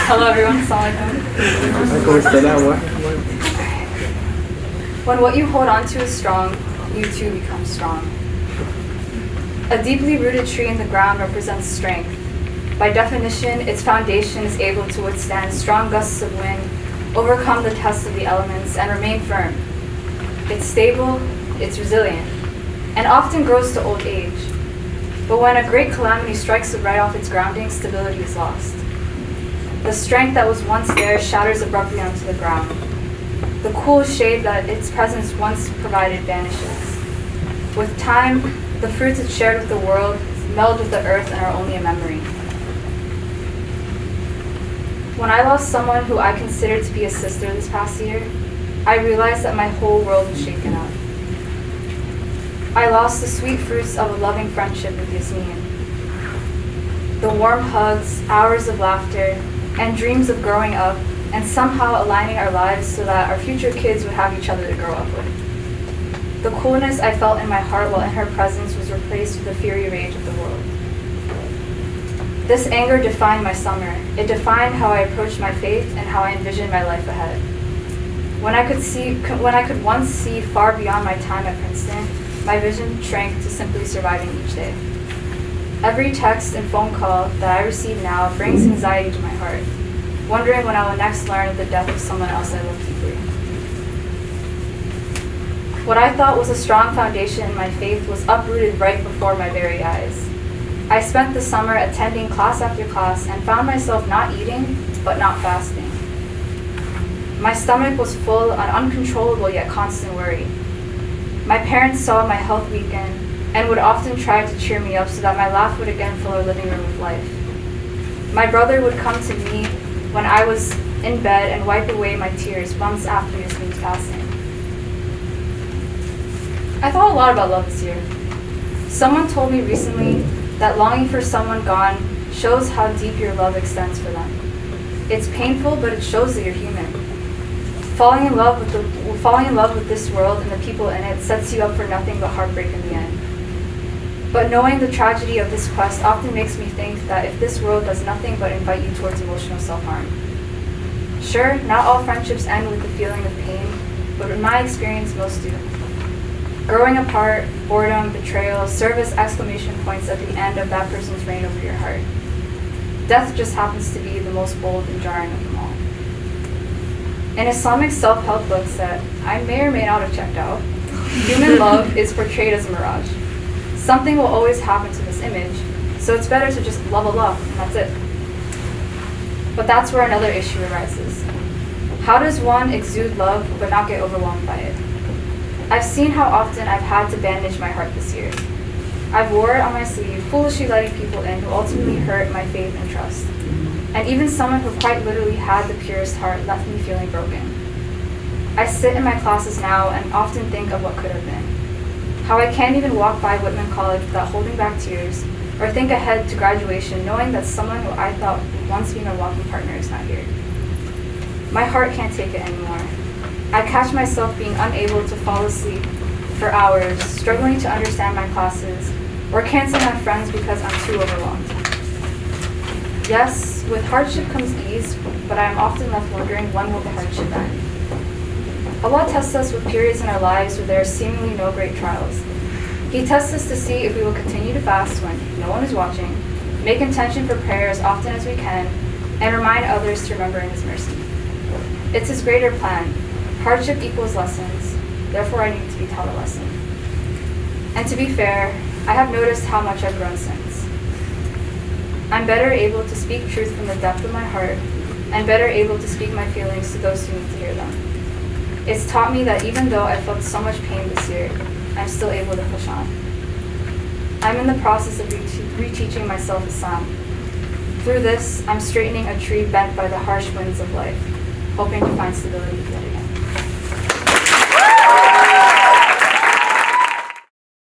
Hello everyone, Assalamualaikum. When what you hold on to is strong, you too become strong. A deeply rooted tree in the ground represents strength. By definition, its foundation is able to withstand strong gusts of wind, overcome the test of the elements, and remain firm. It's stable, it's resilient, and often grows to old age. But when a great calamity strikes it right off its grounding, stability is lost. The strength that was once there shatters abruptly onto the ground. The cool shade that its presence once provided vanishes. With time, the fruits it shared with the world meld with the earth and are only a memory. When I lost someone who I considered to be a sister this past year, I realized that my whole world was shaken up. I lost the sweet fruits of a loving friendship with Yasmin. The warm hugs, hours of laughter, and dreams of growing up and somehow aligning our lives so that our future kids would have each other to grow up with. The coolness I felt in my heart while in her presence was replaced with the fiery rage of the world. This anger defined my summer. It defined how I approached my faith and how I envisioned my life ahead. When I could once see far beyond my time at Princeton, my vision shrank to simply surviving each day. Every text and phone call that I receive now brings anxiety to my heart, wondering when I will next learn of the death of someone else I love deeply. What I thought was a strong foundation in my faith was uprooted right before my very eyes. I spent the summer attending class after class and found myself not eating, but not fasting. My stomach was full on uncontrollable yet constant worry. My parents saw my health weaken and would often try to cheer me up so that my laugh would again fill our living room with life. My brother would come to me when I was in bed and wipe away my tears months after Yasmin's passing. I thought a lot about love this year. Someone told me recently that longing for someone gone shows how deep your love extends for them. It's painful, but it shows that you're human. Falling in love with this world and the people in it sets you up for nothing but heartbreak in the end. But knowing the tragedy of this quest often makes me think that if this world does nothing but invite you towards emotional self-harm. Sure, not all friendships end with the feeling of pain, but in my experience, most do. Growing apart, boredom, betrayal serve as exclamation points at the end of that person's reign over your heart. Death just happens to be the most bold and jarring of them all. In Islamic self-help books that I may or may not have checked out, human love is portrayed as a mirage. Something will always happen to this image, so it's better to just love Allah, and that's it. But that's where another issue arises. How does one exude love but not get overwhelmed by it? I've seen how often I've had to bandage my heart this year. I've wore it on my sleeve, foolishly letting people in who ultimately hurt my faith and trust. And even someone who quite literally had the purest heart left me feeling broken. I sit in my classes now and often think of what could have been. How I can't even walk by Whitman College without holding back tears, or think ahead to graduation knowing that someone who I thought would once be my walking partner is not here. My heart can't take it anymore. I catch myself being unable to fall asleep for hours, struggling to understand my classes, or canceling on friends because I'm too overwhelmed. Yes, with hardship comes ease, but I am often left wondering when will the hardship end. Allah tests us with periods in our lives where there are seemingly no great trials. He tests us to see if we will continue to fast when no one is watching, make intention for prayer as often as we can, and remind others to remember in His mercy. It's His greater plan. Hardship equals lessons, therefore I need to be taught a lesson. And to be fair, I have noticed how much I've grown since. I'm better able to speak truth from the depth of my heart, and better able to speak my feelings to those who need to hear them. It's taught me that even though I felt so much pain this year, I'm still able to push on. I'm in the process of reteaching myself Islam. Through this, I'm straightening a tree bent by the harsh winds of life, hoping to find stability yet again.